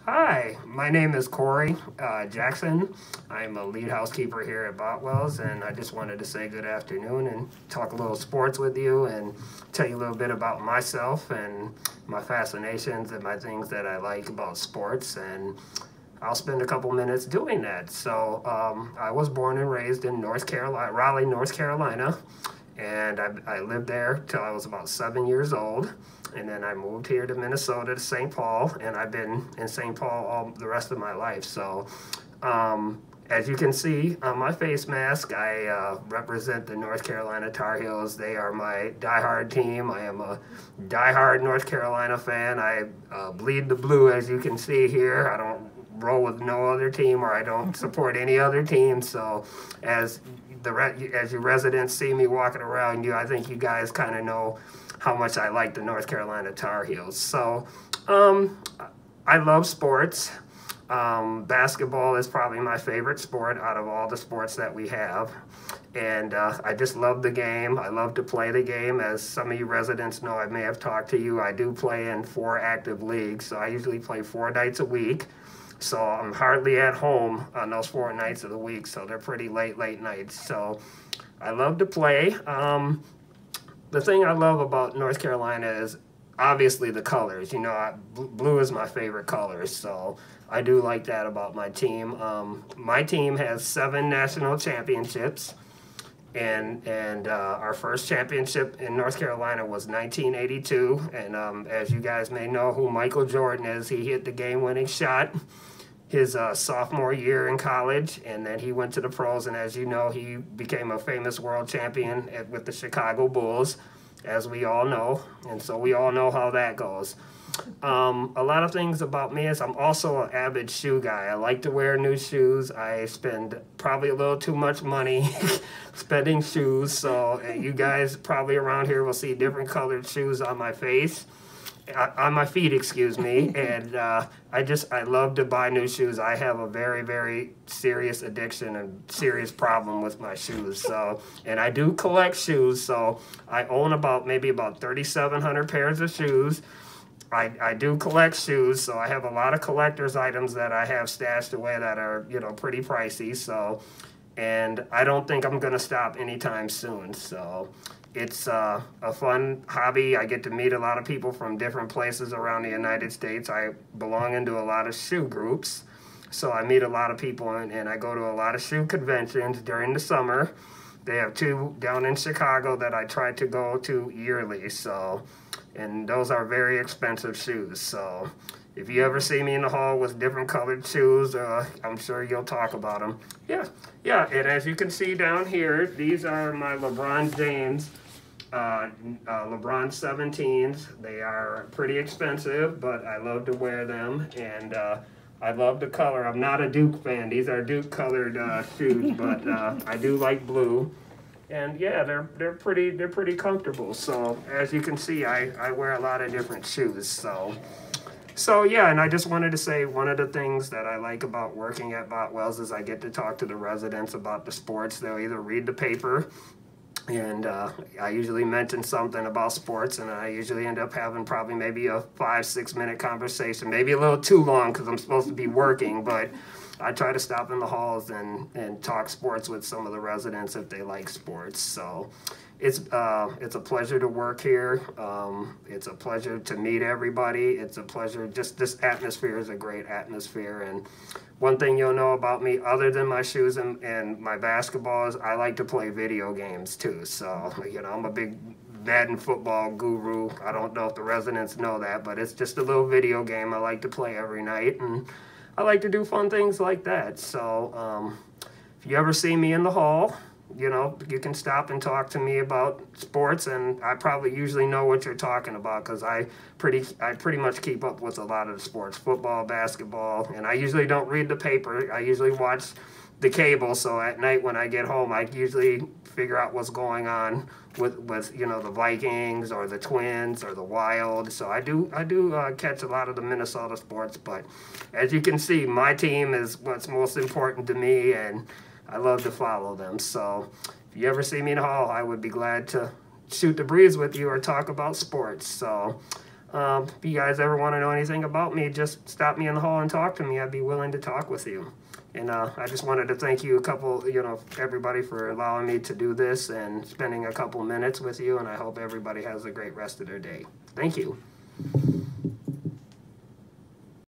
Hi, my name is Corey Jackson. I'm a lead housekeeper here at Botwell's, and I just wanted to say good afternoon and talk a little sports with you and tell you a little bit about myself and my fascinations and my things that I like about sports. And I'll spend a couple minutes doing that. So I was born and raised in North Carolina, Raleigh, North Carolina, and I lived there till I was about 7 years old. And then I moved here to Minnesota, to St. Paul, and I've been in St. Paul all the rest of my life. So as you can see on my face mask, I represent the North Carolina Tar Heels. They are my diehard team. I am a diehard North Carolina fan. I bleed the blue, as you can see here. I don't roll with no other team, or I don't support any other team. So as you residents see me walking around, I think you guys kind of know how much I like the North Carolina Tar Heels. So I love sports. Basketball is probably my favorite sport out of all the sports that we have. And I just love the game. I love to play the game. As some of you residents know, I may have talked to you, I do play in 4 active leagues. So I usually play 4 nights a week. So I'm hardly at home on those 4 nights of the week. So they're pretty late nights. So I love to play. The thing I love about North Carolina is obviously the colors. Blue is my favorite color, so I do like that about my team. My team has 7 national championships, and our first championship in North Carolina was 1982. And as you guys may know who Michael Jordan is, he hit the game-winning shot his sophomore year in college, and then he went to the pros, and as you know, he became a famous world champion with the Chicago Bulls, as we all know, and so we all know how that goes. A lot of things about me is I'm also an avid shoe guy. I like to wear new shoes. I spend probably a little too much money spending shoes, so you guys probably around here will see different colored shoes on my feet, excuse me. And I love to buy new shoes. I have a very, very serious addiction and serious problem with my shoes. So, and I do collect shoes. So I own maybe about 3,700 pairs of shoes. I do collect shoes. So I have a lot of collector's items that I have stashed away that are, pretty pricey. So, and I don't think I'm going to stop anytime soon. So it's a fun hobby. I get to meet a lot of people from different places around the United States. I belong into a lot of shoe groups, so I meet a lot of people, and I go to a lot of shoe conventions during the summer. They have 2 down in Chicago that I try to go to yearly, so, and those are very expensive shoes. So if you ever see me in the hall with different colored shoes, I'm sure you'll talk about them. Yeah, and as you can see down here, these are my LeBron James LeBron 17s. They are pretty expensive, but I love to wear them, and I love the color. I'm not a Duke fan. These are Duke colored shoes, but I do like blue. And yeah, they're pretty comfortable. So as you can see, I wear a lot of different shoes. So yeah, and I just wanted to say one of the things that I like about working at Botwell's is I get to talk to the residents about the sports. They'll either read the paper, and I usually mention something about sports, and I usually end up having probably maybe a 5-6 minute conversation, maybe a little too long because I'm supposed to be working, but I try to stop in the halls and talk sports with some of the residents if they like sports. So it's a pleasure to work here. It's a pleasure to meet everybody. It's a pleasure. Just this atmosphere is a great atmosphere. And one thing you'll know about me, other than my shoes and my basketball, is I like to play video games too. So I'm a big Madden football guru. I don't know if the residents know that, but it's just a little video game I like to play every night, and I like to do fun things like that. So if you ever see me in the hall, you can stop and talk to me about sports, and I probably usually know what you're talking about because I pretty much keep up with a lot of the sports, football, basketball, and I usually don't read the paper. I usually watch the cable, so at night when I get home, I usually figure out what's going on with the Vikings or the Twins or the Wild. So I do catch a lot of the Minnesota sports, but as you can see, my team is what's most important to me, and I love to follow them. So if you ever see me in the hall, I would be glad to shoot the breeze with you or talk about sports. So If you guys ever want to know anything about me, just stop me in the hall and talk to me. I'd be willing to talk with you. And I just wanted to thank you everybody for allowing me to do this and spending a couple minutes with you. And I hope everybody has a great rest of their day. Thank you.